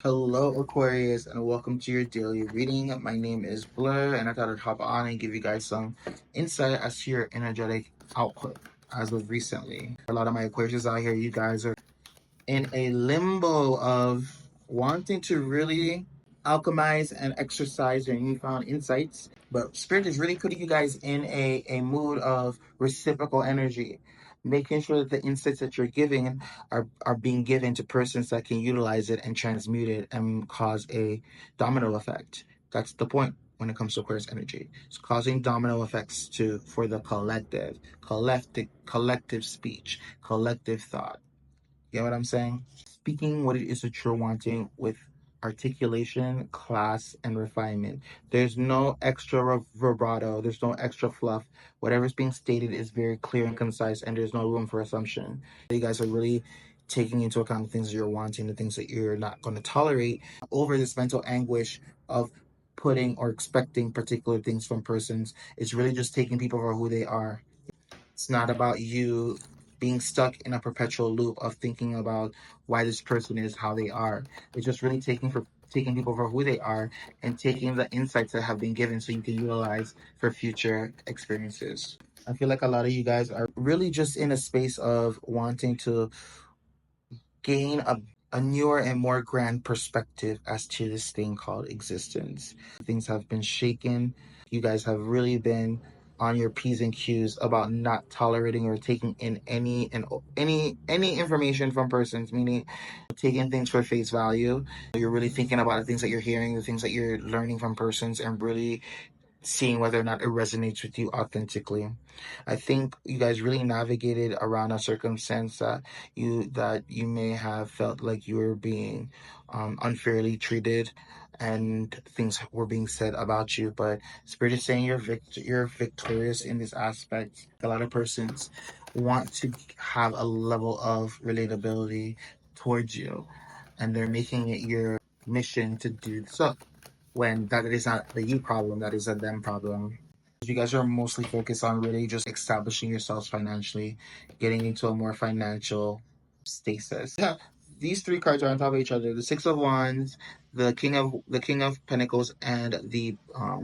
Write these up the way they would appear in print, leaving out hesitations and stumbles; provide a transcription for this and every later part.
Hello, Aquarius, and welcome to your daily reading. My name is Blur, and I thought I'd hop on and give you guys some insight as to your energetic output as of recently. A lot of my Aquarius out here, you guys are in a limbo of wanting to really alchemize and exercise your newfound insights, but Spirit is really putting you guys in a mood of reciprocal energy, making sure that the insights that you're giving are being given to persons that can utilize it and transmute it and cause a domino effect. That's the point when it comes to Aquarius energy. It's causing domino effects for the collective speech, collective thought. Get what I'm saying? Speaking what it is that you're wanting with articulation, class, and refinement. There's no extra vibrato, there's no extra fluff. Whatever's being stated is very clear and concise, and there's no room for assumption. You guys are really taking into account the things that you're wanting, the things that you're not going to tolerate over this mental anguish of putting or expecting particular things from persons. It's really just taking people for who they are. It's not about you being stuck in a perpetual loop of thinking about why this person is how they are. It's just really taking people for who they are and taking the insights that have been given so you can utilize for future experiences. I feel like a lot of you guys are really just in a space of wanting to gain a newer and more grand perspective as to this thing called existence. Things have been shaken. You guys have really been on your P's and Q's about not tolerating or taking in any information from persons, meaning taking things for face value. You're really thinking about the things that you're hearing, the things that you're learning from persons, and really seeing whether or not it resonates with you authentically. I think you guys really navigated around a circumstance that you may have felt like you were being unfairly treated, and things were being said about you. But Spirit is saying you're victorious in this aspect. A lot of persons want to have a level of relatability towards you, and they're making it your mission to do so when that is not the you problem, that is a them problem. You guys are mostly focused on really just establishing yourselves financially, getting into a more financial stasis. Yeah, these three cards are on top of each other: the Six of Wands, the King of Pentacles, and the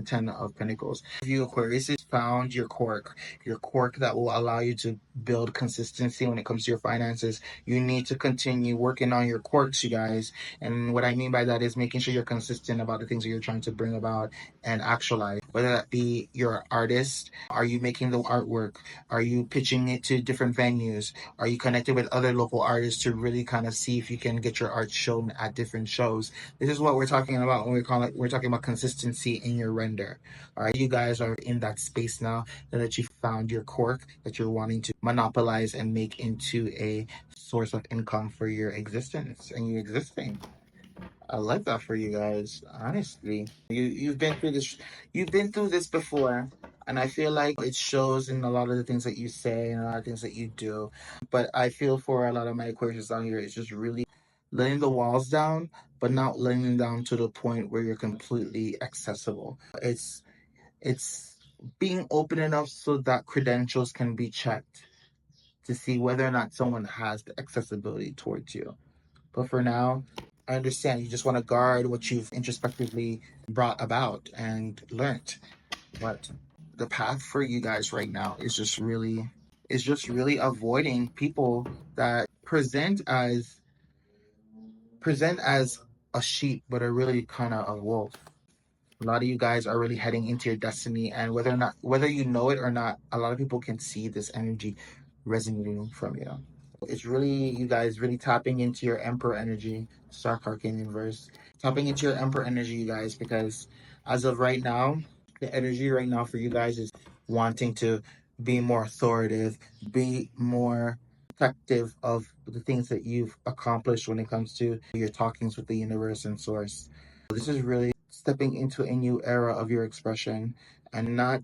Ten of Pentacles. If you Aquarius has found your quirk that will allow you to build consistency when it comes to your finances. You need to continue working on your quirks, you guys. And what I mean by that is making sure you're consistent about the things that you're trying to bring about and actualize. Whether that be you're an artist, are you making the artwork? Are you pitching it to different venues? Are you connected with other local artists to really kind of see if you can get your art shown at different shows? This is what we're talking about when we're talking about consistency in your render. All right, you guys are in that space now that you found your quirk that you're wanting to monopolize and make into a source of income for your existence and your existing. I like that for you guys, honestly. You've been through this before, and I feel like it shows in a lot of the things that you say and a lot of things that you do. But I feel for a lot of my Aquarius down here, it's just really letting the walls down, but not letting them down to the point where you're completely accessible. It's being open enough so that credentials can be checked to see whether or not someone has the accessibility towards you. But for now, I understand you just want to guard what you've introspectively brought about and learned. But the path for you guys right now is just really avoiding people that present as a sheep but are really kind of a wolf. A lot of you guys are really heading into your destiny, and whether you know it or not, a lot of people can see this energy resonating from you. It's really you guys really tapping into your Emperor energy, Stark Arcane Inverse. Tapping into your Emperor energy, you guys, because as of right now, the energy right now for you guys is wanting to be more authoritative, be more protective of the things that you've accomplished when it comes to your talkings with the universe and source. This is really stepping into a new era of your expression and not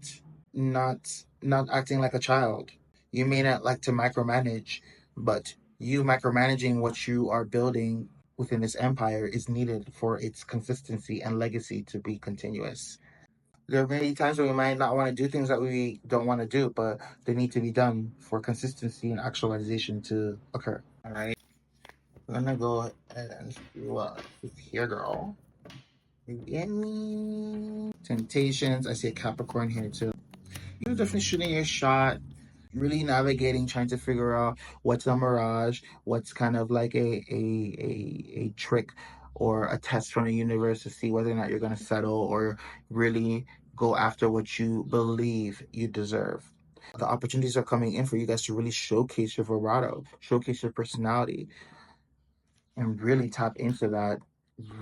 acting like a child. You may not like to micromanage, but you micromanaging what you are building within this empire is needed for its consistency and legacy to be continuous. There are many times when we might not want to do things that we don't want to do, but they need to be done for consistency and actualization to occur. All right. I'm gonna go ahead and see what is here, girl. You get me? Temptations. I see a Capricorn here too. You're definitely shooting your shot, really navigating, trying to figure out what's a mirage, what's kind of like a trick or a test from the universe to see whether or not you're going to settle or really go after what you believe you deserve. The opportunities are coming in for you guys to really showcase your vibrato, showcase your personality, and really tap into that,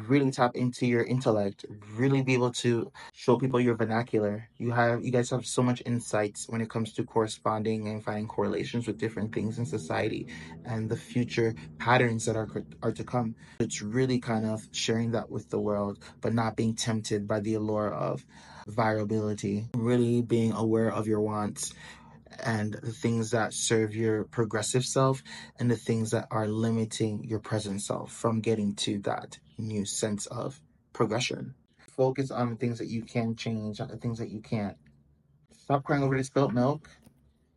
really tap into your intellect, really be able to show people your vernacular. You guys have so much insights when it comes to corresponding and finding correlations with different things in society and the future patterns that are to come. It's really kind of sharing that with the world, but not being tempted by the allure of virability, really being aware of your wants and the things that serve your progressive self and the things that are limiting your present self from getting to that new sense of progression. Focus on the things that you can change, not the things that you can't. Stop crying over the spilt milk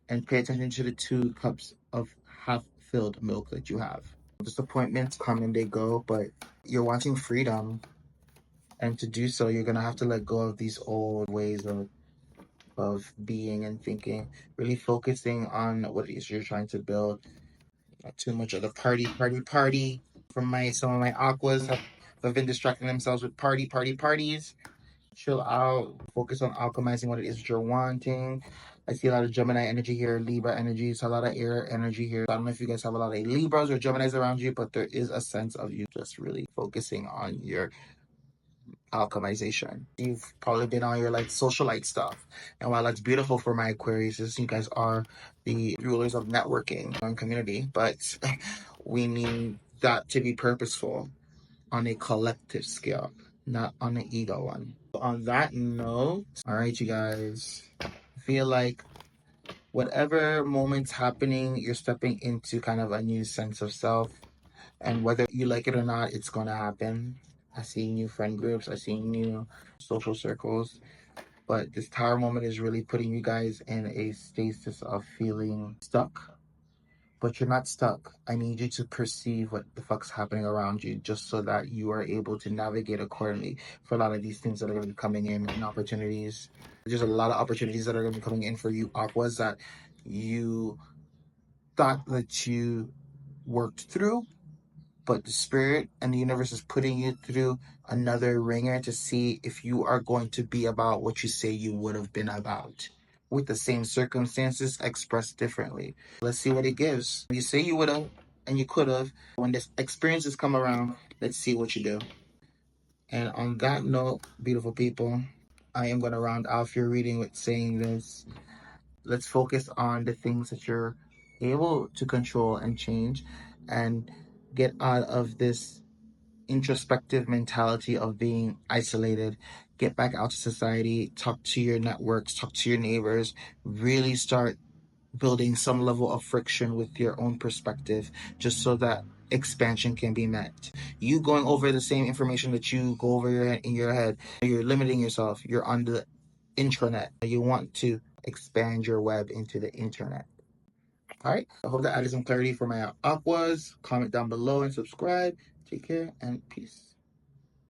and pay attention to the 2 cups of half filled milk that you have. Disappointments come and they go, but you're wanting freedom. And to do so, you're going to have to let go of these old ways of being and thinking, really focusing on what it is you're trying to build. Not too much of the party. From some of my aquas have been distracting themselves with parties. Chill out, focus on alchemizing what it is that you're wanting. I see a lot of Gemini energy here, Libra energy, so a lot of air energy here. I don't know if you guys have a lot of Libras or Geminis around you, but there is a sense of you just really focusing on your alchemization. You've probably been on your like socialite stuff. And while that's beautiful for my Aquarius, is you guys are the rulers of networking and community, but we need that to be purposeful on a collective scale, not on an ego one. On that note, all right, you guys, I feel like whatever moment's happening, you're stepping into kind of a new sense of self. And whether you like it or not, it's going to happen. I see new friend groups, I see new social circles. But this tower moment is really putting you guys in a stasis of feeling stuck. But you're not stuck. I need you to perceive what the fuck's happening around you just so that you are able to navigate accordingly for a lot of these things that are going to be coming in and opportunities. There's a lot of opportunities that are going to be coming in for you, Aquas, that you thought that you worked through, but the spirit and the universe is putting you through another ringer to see if you are going to be about what you say you would have been about with the same circumstances expressed differently. Let's see what it gives. You say you would have and you could have. When this experiences come around, let's see what you do. And on that note, beautiful people, I am going to round off your reading with saying this. Let's focus on the things that you're able to control and change and get out of this introspective mentality of being isolated. Get back out to society, talk to your networks, talk to your neighbors, really start building some level of friction with your own perspective just so that expansion can be met. You going over the same information that you go over in your head, you're limiting yourself. You're on the intranet. You want to expand your web into the internet. All right. I hope that added some clarity for my aquas. Comment down below and subscribe. Take care and peace.